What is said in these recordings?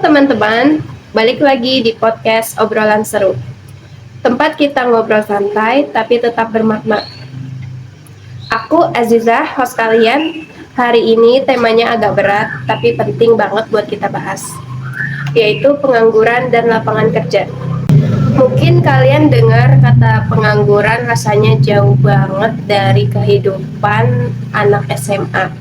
teman-teman, balik lagi di podcast Obrolan Seru. Tempat kita ngobrol santai tapi tetap bermakna. Aku Aziza, host kalian. Hari ini temanya agak berat tapi penting banget buat kita bahas, yaitu pengangguran dan lapangan kerja. Mungkin kalian dengar kata pengangguran rasanya jauh banget dari kehidupan anak SMA.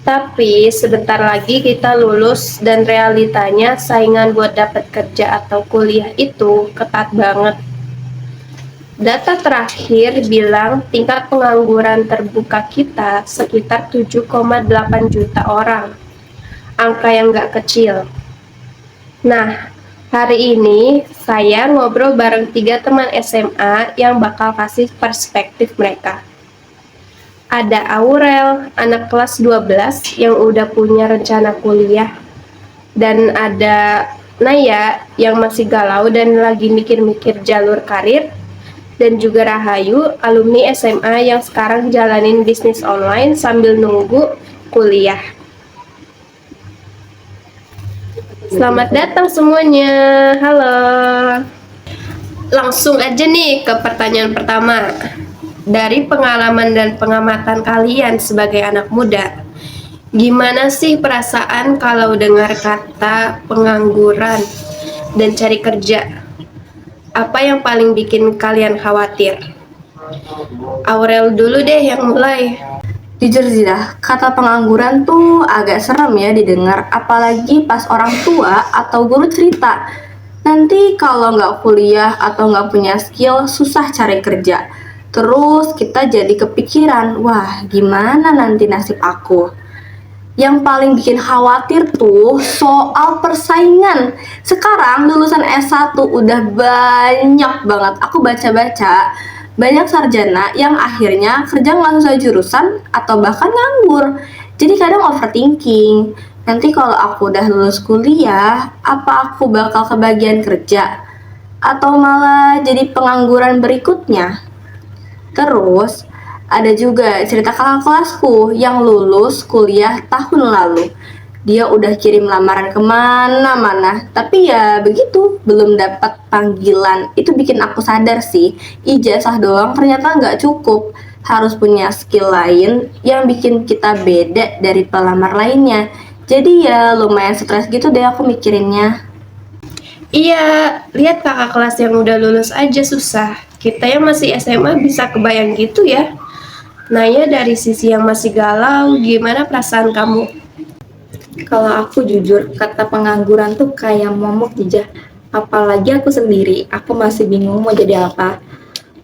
Tapi sebentar lagi kita lulus dan realitanya saingan buat dapat kerja atau kuliah itu ketat banget. Data terakhir bilang tingkat pengangguran terbuka kita sekitar 7,8 juta orang. Angka yang gak kecil. Nah, hari ini saya ngobrol bareng 3 teman SMA yang bakal kasih perspektif mereka. Ada Aurel, anak kelas 12 yang udah punya rencana kuliah. Dan ada Naya yang masih galau dan lagi mikir-mikir jalur karir. Dan juga Rahayu, alumni SMA yang sekarang jalanin bisnis online sambil nunggu kuliah. Selamat datang semuanya, halo. Langsung aja nih ke pertanyaan pertama. Dari pengalaman dan pengamatan kalian sebagai anak muda, gimana sih perasaan kalau dengar kata pengangguran dan cari kerja? Apa yang paling bikin kalian khawatir? Aurel dulu deh yang mulai. Jujur sih dah, kata pengangguran tuh agak serem ya didengar, apalagi pas orang tua atau guru cerita. Nanti kalau nggak kuliah atau nggak punya skill, susah cari kerja. Terus kita jadi kepikiran, wah gimana nanti nasib aku? Yang paling bikin khawatir tuh soal persaingan. Sekarang lulusan S1 udah banyak banget. Aku baca-baca, banyak sarjana yang akhirnya kerja nggak sesuai jurusan atau bahkan nganggur. Jadi kadang overthinking. Nanti kalau aku udah lulus kuliah, apa aku bakal kebagian kerja? Atau malah jadi pengangguran berikutnya? Terus, ada juga cerita kakak kelasku yang lulus kuliah tahun lalu. Dia udah kirim lamaran kemana-mana, tapi ya begitu, belum dapat panggilan. Itu bikin aku sadar sih, ijazah doang ternyata nggak cukup. Harus punya skill lain yang bikin kita beda dari pelamar lainnya. Jadi ya lumayan stres gitu deh aku mikirinnya. Iya, lihat kakak kelas yang udah lulus aja susah. Kita yang masih SMA bisa kebayang gitu ya. Naya dari sisi yang masih galau, gimana perasaan kamu? Kalau aku jujur, kata pengangguran tuh kayak momok dijah. Apalagi aku sendiri, aku masih bingung mau jadi apa.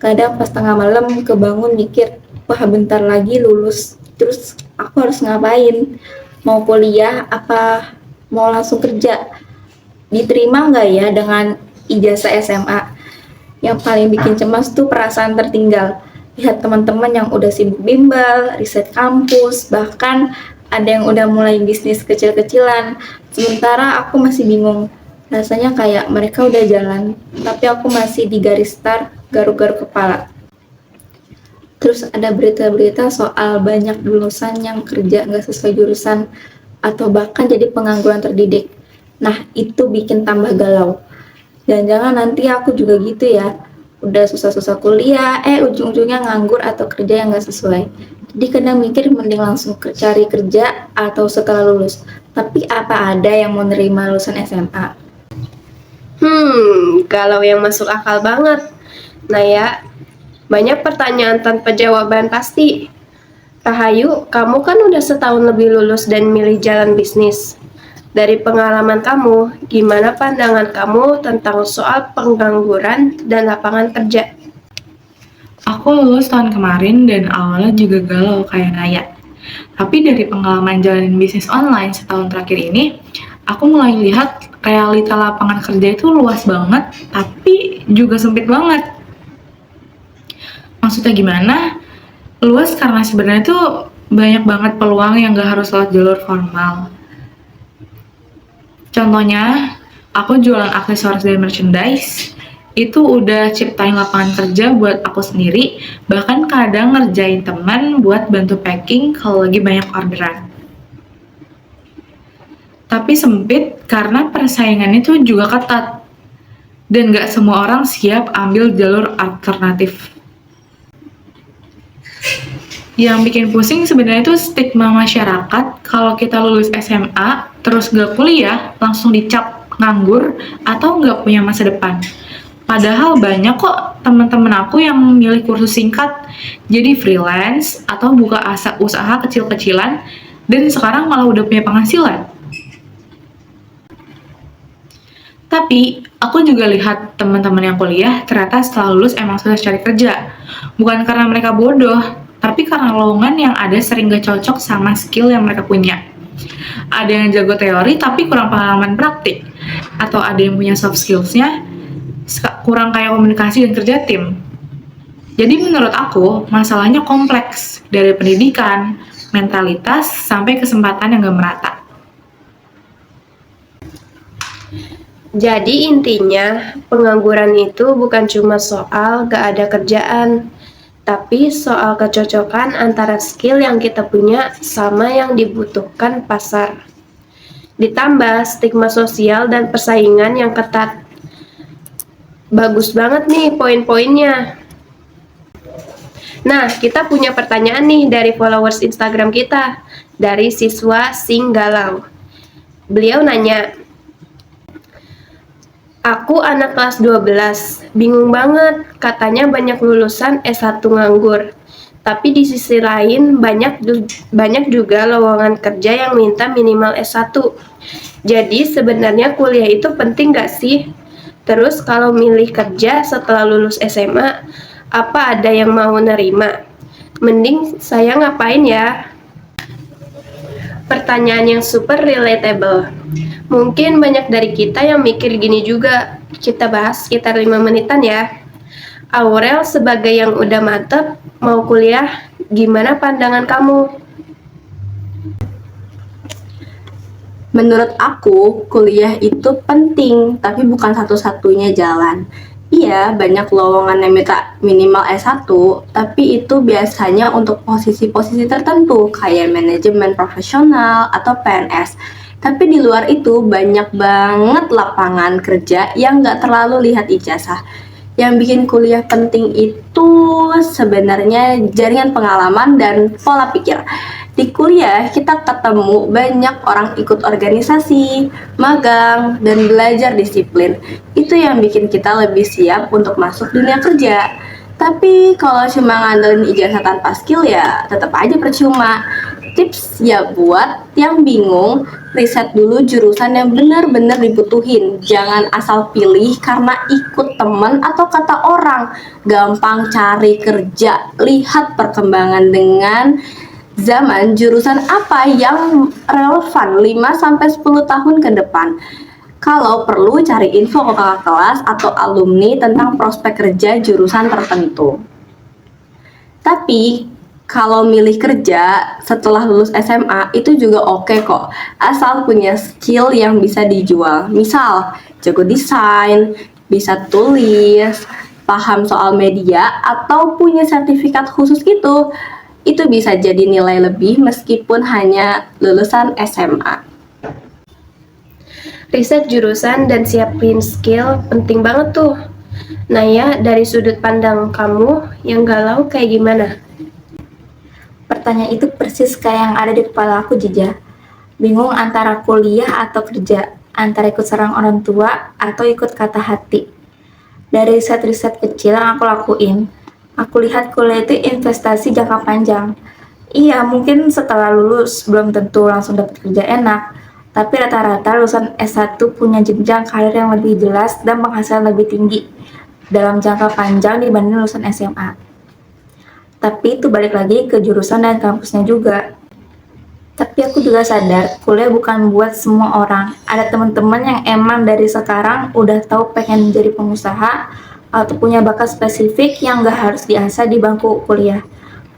Kadang pas tengah malam kebangun mikir, wah bentar lagi lulus, terus aku harus ngapain? Mau kuliah apa mau langsung kerja? Diterima nggak ya dengan ijazah SMA? Yang paling bikin cemas tuh perasaan tertinggal. Lihat teman-teman yang udah sibuk bimbel, riset kampus, bahkan ada yang udah mulai bisnis kecil-kecilan. Sementara aku masih bingung. Rasanya kayak mereka udah jalan, tapi aku masih di garis start, garuk-garuk kepala. Terus ada berita-berita soal banyak lulusan yang kerja nggak sesuai jurusan, atau bahkan jadi pengangguran terdidik. Nah, itu bikin tambah galau. Jangan-jangan nanti aku juga gitu ya, udah susah-susah kuliah, ujung-ujungnya nganggur atau kerja yang nggak sesuai. Jadi kadang mikir mending langsung cari kerja atau setelah lulus. Tapi apa ada yang mau nerima lulusan SMA? Kalau yang masuk akal banget. Naya, banyak pertanyaan tanpa jawaban pasti. Rahayu, kamu kan udah setahun lebih lulus dan milih jalan bisnis. Dari pengalaman kamu, gimana pandangan kamu tentang soal pengangguran dan lapangan kerja? Aku lulus tahun kemarin dan awalnya juga galau kayak Naya. Tapi dari pengalaman jalanin bisnis online setahun terakhir ini, aku mulai lihat realita lapangan kerja itu luas banget, tapi juga sempit banget. Maksudnya gimana? Luas karena sebenarnya tuh banyak banget peluang yang gak harus lewat jalur formal. Contohnya, aku jualan aksesoris dan merchandise, itu udah ciptain lapangan kerja buat aku sendiri, bahkan kadang ngerjain teman buat bantu packing kalau lagi banyak orderan. tapi sempit karena persaingannya tuh juga ketat. Dan nggak semua orang siap ambil jalur alternatif. Yang bikin pusing sebenarnya itu stigma masyarakat kalau kita lulus SMA, terus nggak kuliah, langsung dicap nganggur atau nggak punya masa depan. Padahal banyak kok teman-teman aku yang milih kursus singkat, jadi freelance atau buka usaha kecil-kecilan, dan sekarang malah udah punya penghasilan. Tapi, aku juga lihat teman-teman yang kuliah ternyata setelah lulus emang susah cari kerja. Bukan karena mereka bodoh, tapi karena lowongan yang ada sering gak cocok sama skill yang mereka punya. Ada yang jago teori tapi kurang pengalaman praktik. Atau ada yang punya soft skills-nya kurang kayak komunikasi dan kerja tim. Jadi menurut aku, masalahnya kompleks. Dari pendidikan, mentalitas, sampai kesempatan yang gak merata. Jadi intinya, pengangguran itu bukan cuma soal gak ada kerjaan, tapi soal kecocokan antara skill yang kita punya sama yang dibutuhkan pasar. Ditambah stigma sosial dan persaingan yang ketat. Bagus banget nih poin-poinnya. Nah, kita punya pertanyaan nih dari followers Instagram kita, dari siswa Singgalau. Beliau nanya, aku anak kelas 12, bingung banget, katanya banyak lulusan S1 nganggur. Tapi di sisi lain banyak juga lowongan kerja yang minta minimal S1. Jadi sebenarnya kuliah itu penting gak sih? Terus kalau milih kerja setelah lulus SMA, apa ada yang mau nerima? Mending saya ngapain ya? Pertanyaan yang super relatable. Mungkin banyak dari kita yang mikir gini juga. Kita bahas sekitar 5 menitan ya. Aurel sebagai yang udah mantep mau kuliah, gimana pandangan kamu? Menurut aku, kuliah itu penting, tapi bukan satu-satunya jalan. Iya, banyak lowongan yang minta minimal S1, tapi itu biasanya untuk posisi-posisi tertentu, kayak manajemen profesional atau PNS. Tapi di luar itu, banyak banget lapangan kerja yang nggak terlalu lihat ijazah. Yang bikin kuliah penting itu sebenarnya jaringan pengalaman dan pola pikir. Di kuliah kita ketemu banyak orang ikut organisasi, magang, dan belajar disiplin. Itu yang bikin kita lebih siap untuk masuk dunia kerja. Tapi kalau cuma ngandelin ijazah tanpa skill ya tetap aja percuma. Tips ya buat yang bingung, riset dulu jurusan yang benar-benar dibutuhin. Jangan asal pilih karena ikut temen atau kata orang. Gampang cari kerja, lihat perkembangan dengan zaman, jurusan apa yang relevan 5-10 tahun ke depan. Kalau perlu cari info ke kakak kelas atau alumni tentang prospek kerja jurusan tertentu. Tapi kalau milih kerja setelah lulus SMA itu juga oke kok, asal punya skill yang bisa dijual. Misal, jago desain, bisa tulis, paham soal media, atau punya sertifikat khusus gitu. Itu bisa jadi nilai lebih meskipun hanya lulusan SMA. Riset jurusan dan siapin skill penting banget tuh. Naya, dari sudut pandang kamu yang galau kayak gimana? Pertanyaan itu persis kayak yang ada di kepala aku, Jija. Bingung antara kuliah atau kerja, antara ikut saran orang tua atau ikut kata hati. Dari riset-riset kecil yang aku lakuin, aku lihat kuliah itu investasi jangka panjang. Iya, mungkin setelah lulus belum tentu langsung dapat kerja enak, tapi rata-rata lulusan S1 punya jenjang karir yang lebih jelas dan penghasilan lebih tinggi dalam jangka panjang dibanding lulusan SMA. Tapi itu balik lagi ke jurusan dan kampusnya juga. Tapi aku juga sadar, kuliah bukan buat semua orang. Ada teman-teman yang emang dari sekarang udah tahu pengen jadi pengusaha atau punya bakat spesifik yang gak harus diasah di bangku kuliah.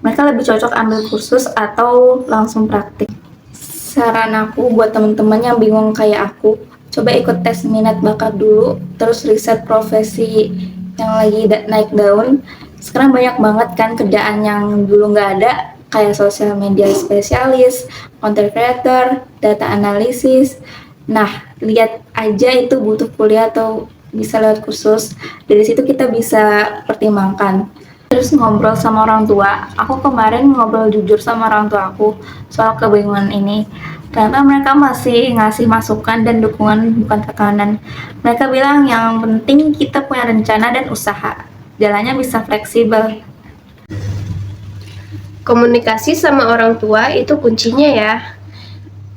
Mereka lebih cocok ambil kursus atau langsung praktik. Saran aku buat teman-teman yang bingung kayak aku, coba ikut tes minat bakat dulu, terus riset profesi yang lagi naik daun. Sekarang banyak banget kan kerjaan yang dulu nggak ada, kayak sosial media spesialis, content creator, data analisis, Nah, lihat aja itu butuh kuliah atau bisa lewat kursus. Dari situ kita bisa pertimbangkan. Terus ngobrol sama orang tua. Aku kemarin ngobrol jujur sama orang tua aku soal kebingungan ini. Ternyata mereka masih ngasih masukan dan dukungan, bukan tekanan. Mereka bilang yang penting kita punya rencana dan usaha. Jalannya bisa fleksibel. Komunikasi sama orang tua itu kuncinya ya.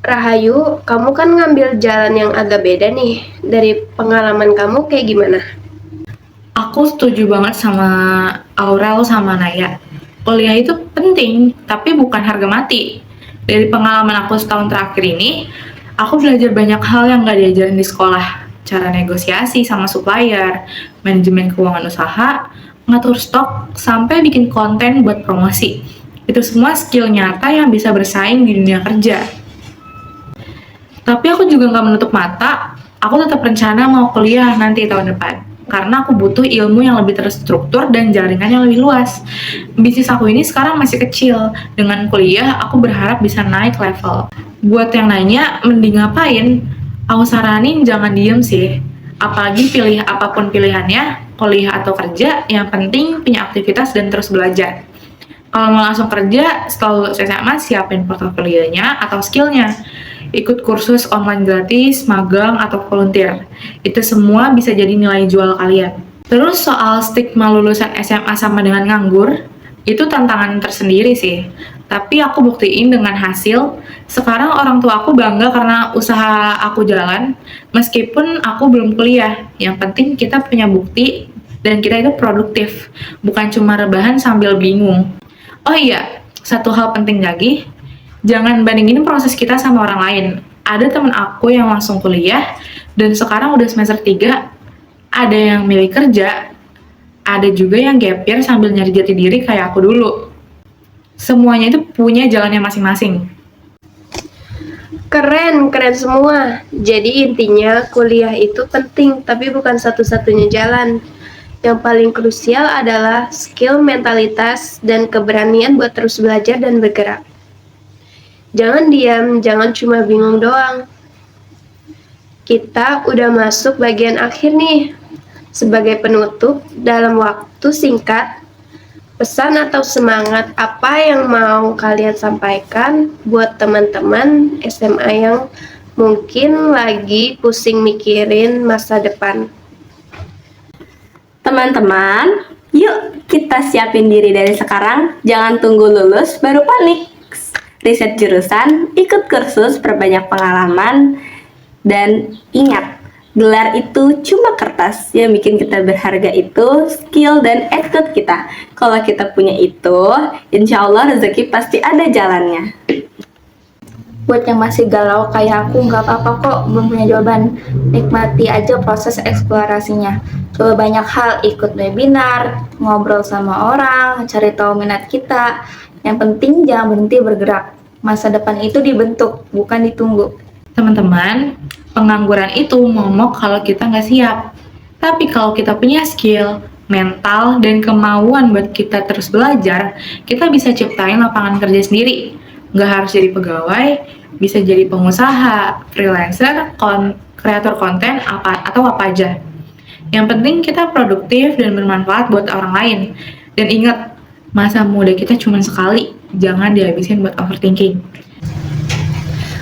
Rahayu, kamu kan ngambil jalan yang agak beda nih. Dari pengalaman kamu kayak gimana? Aku setuju banget sama Aurel sama Naya. Kuliah itu penting, tapi bukan harga mati. Dari pengalaman aku setahun terakhir ini, aku belajar banyak hal yang gak diajarin di sekolah. Cara negosiasi sama supplier, manajemen keuangan usaha, ngatur stok, sampai bikin konten buat promosi. Itu semua skill nyata yang bisa bersaing di dunia kerja. Tapi aku juga gak menutup mata, aku tetap rencana mau kuliah nanti tahun depan. Karena aku butuh ilmu yang lebih terstruktur dan jaringan yang lebih luas. Bisnis aku ini sekarang masih kecil. Dengan kuliah, aku berharap bisa naik level. Buat yang nanya, mending ngapain? Aku saranin jangan diem sih. Apalagi pilih apapun pilihannya, kuliah atau kerja, yang penting punya aktivitas dan terus belajar. Kalau mau langsung kerja, setelah lulus SMA, siapin portofolionya atau skillnya. Ikut kursus online gratis, magang, atau volunteer. Itu semua bisa jadi nilai jual kalian. Terus soal stigma lulusan SMA sama dengan nganggur, itu tantangan tersendiri sih. Tapi aku buktiin dengan hasil, sekarang orang tua aku bangga karena usaha aku jalan, meskipun aku belum kuliah. Yang penting kita punya bukti, dan kita itu produktif, bukan cuma rebahan sambil bingung. Oh iya, satu hal penting lagi, jangan bandingin proses kita sama orang lain. Ada temen aku yang langsung kuliah, dan sekarang udah semester 3, ada yang milih kerja, ada juga yang gap year sambil nyari jati diri kayak aku dulu. Semuanya itu punya jalannya masing-masing. Keren semua. Jadi intinya kuliah itu penting, tapi bukan satu-satunya jalan. Yang paling krusial adalah skill, mentalitas, dan keberanian buat terus belajar dan bergerak. Jangan diam, jangan cuma bingung doang. Kita udah masuk bagian akhir nih. Sebagai penutup, dalam waktu singkat, pesan atau semangat apa yang mau kalian sampaikan buat teman-teman SMA yang mungkin lagi pusing mikirin masa depan? Teman-teman, yuk kita siapin diri dari sekarang, jangan tunggu lulus baru panik. Riset jurusan, ikut kursus, perbanyak pengalaman, dan ingat, gelar itu cuma kertas, yang bikin kita berharga itu skill dan attitude kita. Kalau kita punya itu, insya Allah rezeki pasti ada jalannya. Buat yang masih galau kayak aku, nggak apa-apa kok belum punya jawaban. Nikmati aja proses eksplorasinya. Coba banyak hal, ikut webinar, ngobrol sama orang, cari tahu minat kita. Yang penting jangan berhenti bergerak. Masa depan itu dibentuk, bukan ditunggu. Teman-teman, pengangguran itu momok kalau kita nggak siap. Tapi kalau kita punya skill, mental, dan kemauan buat kita terus belajar, kita bisa ciptain lapangan kerja sendiri. Nggak harus jadi pegawai, bisa jadi pengusaha, freelancer, kreator konten, atau apa aja. Yang penting kita produktif dan bermanfaat buat orang lain. Dan ingat, masa muda kita cuma sekali, jangan dihabisin buat overthinking.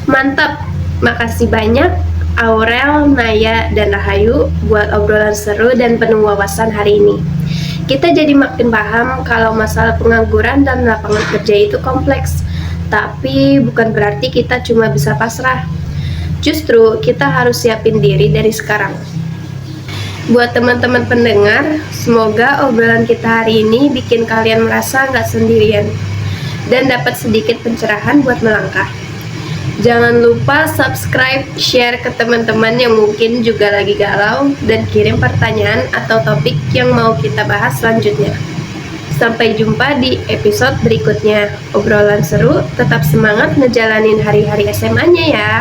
Mantap, makasih banyak Aurel, Naya, dan Rahayu buat obrolan seru dan penuh wawasan hari ini. Kita jadi makin paham kalau masalah pengangguran dan lapangan kerja itu kompleks. Tapi bukan berarti kita cuma bisa pasrah. Justru kita harus siapin diri dari sekarang. Buat teman-teman pendengar, semoga obrolan kita hari ini bikin kalian merasa nggak sendirian dan dapat sedikit pencerahan buat melangkah. Jangan lupa subscribe, share ke teman-teman yang mungkin juga lagi galau, dan kirim pertanyaan atau topik yang mau kita bahas selanjutnya. Sampai jumpa di episode berikutnya. Obrolan seru, tetap semangat ngejalanin hari-hari SMA-nya ya.